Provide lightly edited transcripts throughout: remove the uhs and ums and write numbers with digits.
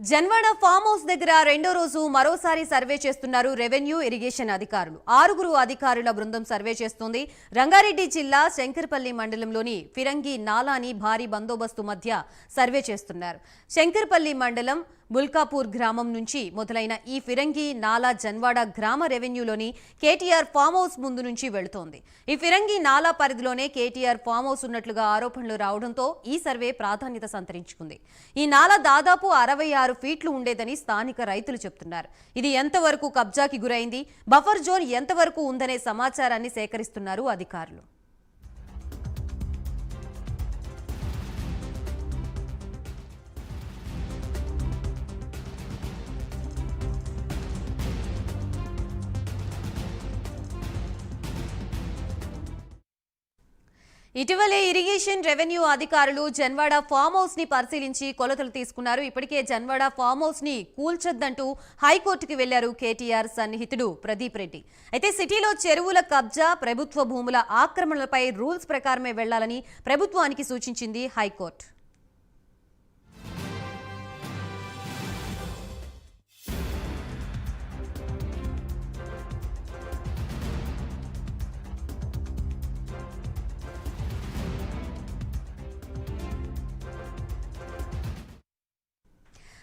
Janwada farm house దగ్గర రెండో రోజు మరోసారి సర్వే చేస్తున్నారు రెవెన్యూ ఇరిగేషన్ అధికారులు. 6 అధికారుల బృందం సర్వే చేస్తోంది. రంగారెడ్డి జిల్లా శంకర్పల్లి మండలంలోని ఫిరంగి నాలాని భారీ బందోబస్తు మధ్య సర్వే చేస్తున్నారు. శంకర్పల్లి మండలం ముల్కాపూర్ గ్రామం నుంచి మొదలైన ఈ ఫిరంగి నాలా జన్వాడ గ్రామ రెవెన్యూలోని కేటీఆర్ ఫామ్ హౌస్ ముందు నుంచి వెళుతోంది. ఈ ఫిరంగి నాలా పరిధిలోనే కేటీఆర్ ఫామ్ హౌస్ ఉన్నట్లుగా ఆరోపణలు రావడంతో ఈ సర్వే ప్రాధాన్యత సంతరించుకుంది. ఈ నాలా దాదాపు 66 ఫీట్లు ఉండేదని స్థానిక రైతులు చెబుతున్నారు. ఇది ఎంతవరకు కబ్జాకి గురైంది, బఫర్ జోన్ ఎంతవరకు ఉందనే సమాచారాన్ని సేకరిస్తున్నారు అధికారులు. ఇటీవలే ఇరిగేషన్ రెవెన్యూ అధికారులు జన్వాడ ఫామ్ హౌస్ ని పరిశీలించి కొలతలు తీసుకున్నారు. ఇప్పటికే జన్వాడ ఫామ్ హౌస్ ని కూల్చొద్దంటూ హైకోర్టుకు వెళ్లారు కేటీఆర్ సన్నిహితుడు ప్రదీప్ రెడ్డి. అయితే సిటీలో చెరువుల కబ్జా, ప్రభుత్వ భూముల ఆక్రమణలపై రూల్స్ ప్రకారమే వెళ్లాలని ప్రభుత్వానికి సూచించింది హైకోర్టు.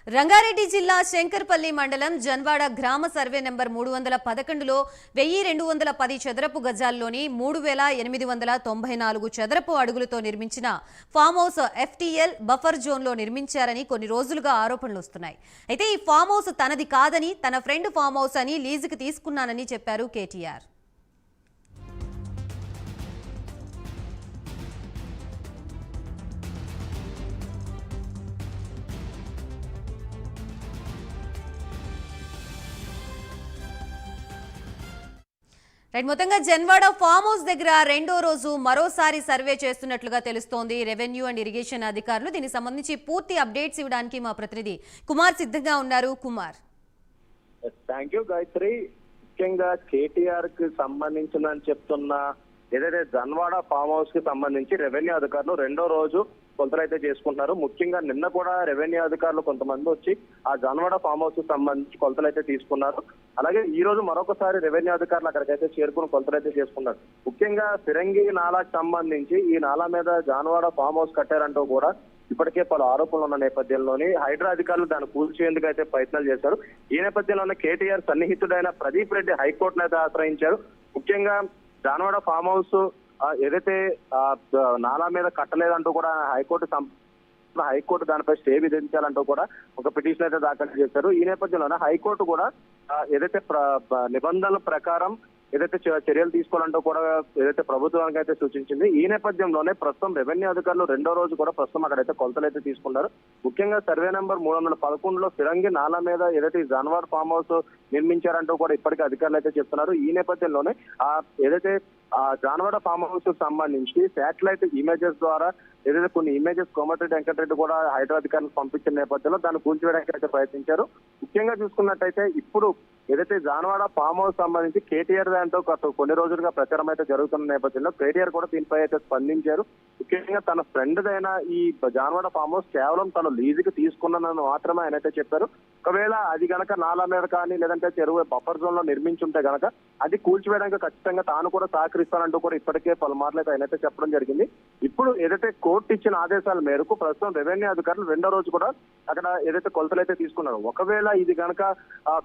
రంగారెడ్డి జిల్లా శంకర్పల్లి మండలం జన్వాడ గ్రామ సర్వే నెంబర్ 311లో 1210 చదరపు గజాల్లోని 3894 చదరపు అడుగులతో నిర్మించిన ఫామ్ హౌస్ FTL బఫర్ జోన్లో నిర్మించారని కొన్ని రోజులుగా ఆరోపణలు వస్తున్నాయి. అయితే ఈ ఫామ్ హౌస్ తనది కాదని, తన ఫ్రెండ్ ఫామ్ హౌస్ అని లీజుకు తీసుకున్నానని చెప్పారు కేటీఆర్. మొత్తంగా జన్వాడ ఫామ్ హౌస్ దగ్గర రెండో రోజు మరోసారి సర్వే చేస్తున్నట్లుగా తెలుస్తోంది రెవెన్యూ అండ్ ఇరిగేషన్ అధికారులు. దీనికి సంబంధించి పూర్తి అప్డేట్స్ ఇవ్వడానికి మా ప్రతినిధి కుమార్ సిద్ధంగా ఉన్నారు. Kumar, thank you Gayatri. ముఖ్యంగా కేటీఆర్ కి సంబంధించిందని చెప్తున్న ఏదైతే జన్వాడ ఫామ్ హౌస్ కి సంబంధించి రెవెన్యూ అధికారులు రెండో రోజు కొలతలైతే చేసుకుంటున్నారు. ముఖ్యంగా నిన్న కూడా రెవెన్యూ అధికారులు కొంతమంది వచ్చి ఆ జన్వాడ ఫామ్ హౌస్ కి సంబంధించి కొలతలైతే తీసుకున్నారు. అలాగే ఈ రోజు మరొకసారి రెవెన్యూ అధికారులు అక్కడికైతే చేరుకుని కొలతలైతే చేసుకున్నారు. ముఖ్యంగా ఫిరంగి నాలాకు సంబంధించి ఈ నాలా మీద జాన్వాడ ఫామ్ హౌస్ కట్టారంటూ కూడా ఇప్పటికే పలు ఆరోపణలు ఉన్న నేపథ్యంలోని హైడ్రా అధికారులు దాన్ని కూల్చేందుకు అయితే ప్రయత్నాలు చేశారు. ఈ నేపథ్యంలోనే కేటీఆర్ సన్నిహితుడైన ప్రదీప్ రెడ్డి హైకోర్టును అయితే ఆశ్రయించారు. ముఖ్యంగా జాన్వాడ ఫామ్ హౌస్ ఏదైతే నాలా మీద కట్టలేదంటూ కూడా హైకోర్టు దానిపై స్టే విధించాలంటూ కూడా ఒక పిటిషన్ అయితే దాఖలు చేశారు. ఈ నేపథ్యంలోనే హైకోర్టు కూడా ఏదైతే నిబంధనల ప్రకారం ఏదైతే చర్యలు తీసుకోవాలంటూ కూడా ఏదైతే ప్రభుత్వానికి అయితే సూచించింది. ఈ నేపథ్యంలోనే ప్రస్తుతం రెవెన్యూ అధికారులు రెండో రోజు కూడా ప్రస్తుతం అక్కడైతే కొలతలు అయితే తీసుకున్నారు. ముఖ్యంగా సర్వే నెంబర్ 311లో ఫిరంగి నాలా మీద ఏదైతే జాన్వాడ ఫామ్ హౌస్ నిర్మించారంటూ కూడా ఇప్పటికే అధికారులు అయితే చెప్తున్నారు. ఈ నేపథ్యంలోనే ఏదైతే జాన్వాడ ఫామ్ హౌస్ కు సంబంధించి శాటిలైట్ ఇమేజెస్ ద్వారా ఏదైతే కొన్ని ఇమేజెస్ కోమటిరెడ్డి వెంకటరెడ్డి కూడా హైదరాబాద్ అధికారులకు పంపించిన నేపథ్యంలో దాన్ని కూల్చివేయడానికి అయితే ప్రయత్నించారు. ముఖ్యంగా చూసుకున్నట్టయితే ఇప్పుడు ఏదైతే జాన్వాడ ఫామ్ హౌస్ సంబంధించి కేటీఆర్ దాంతో కొన్ని రోజులుగా ప్రచారం అయితే జరుగుతున్న నేపథ్యంలో కేటీఆర్ కూడా దీనిపై అయితే స్పందించారు. ముఖ్యంగా తన ఫ్రెండ్ అయిన ఈ జాన్వాడ ఫామ్ హౌస్ కేవలం తను లీజుకి తీసుకున్నానని మాత్రమే ఆయన అయితే చెప్పారు. ఒకవేళ అది గనక నాలా మీద కానీ లేదంటే చెరువు బఫర్ జోన్ లో నిర్మించుంటే గనక అది కూల్చివేయడానికి ఖచ్చితంగా తాను కూడా సహకరిస్తానంటూ కూడా ఇప్పటికే పలుమార్లు అయితే ఆయనైతే చెప్పడం జరిగింది. ఇప్పుడు ఏదైతే కోర్టు ఇచ్చిన ఆదేశాల మేరకు ప్రస్తుతం రెవెన్యూ అధికారులు రెండో రోజు కూడా అక్కడ ఏదైతే కొలతలు అయితే తీసుకున్నారు. ఒకవేళ ఇది గనక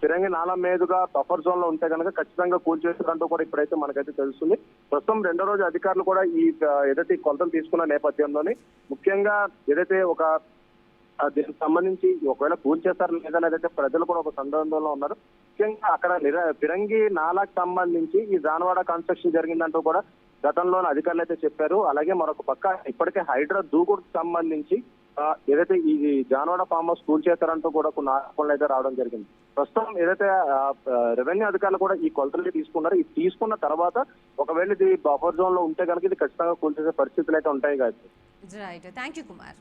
ఫిరంగి నాలా మీదుగా బఫర్ జోన్ లో ఉంటే కనుక ఖచ్చితంగా కూల్చేస్తారంటూ కూడా ఇప్పుడైతే మనకైతే తెలుస్తుంది. ప్రస్తుతం రెండో రోజు అధికారులు కూడా ఈ ఏదైతే కొలతలు తీసుకున్న నేపథ్యంలోని ముఖ్యంగా ఏదైతే ఒక దీనికి సంబంధించి ఒకవేళ కూల్చేస్తారో లేదనేదైతే ప్రజలు కూడా ఒక సందర్భంలో ఉన్నారు. ముఖ్యంగా అక్కడ ఫిరంగి నాలాకు సంబంధించి ఈ జాన్వాడ కన్స్ట్రక్షన్ జరిగిందంటూ కూడా గతంలోనే అధికారులు అయితే చెప్పారు. అలాగే మరొక పక్క ఇప్పటికే హైడ్రా దూకుడుకు సంబంధించి ఏదైతే ఈ జాన్వాడ ఫామ్ హౌస్ కూల్చేస్తారంటూ కూడా కొన్ని ఆరోపణలు అయితే రావడం జరిగింది. ప్రస్తుతం ఏదైతే రెవెన్యూ అధికారులు కూడా ఈ కొలతలు తీసుకున్నారు. ఇది తీసుకున్న తర్వాత ఒకవేళ ఇది బఫర్ జోన్ లో ఉంటే కనుక ఇది ఖచ్చితంగా కూల్చేసే పరిస్థితులు అయితే ఉంటాయి. Right, thank you Kumar.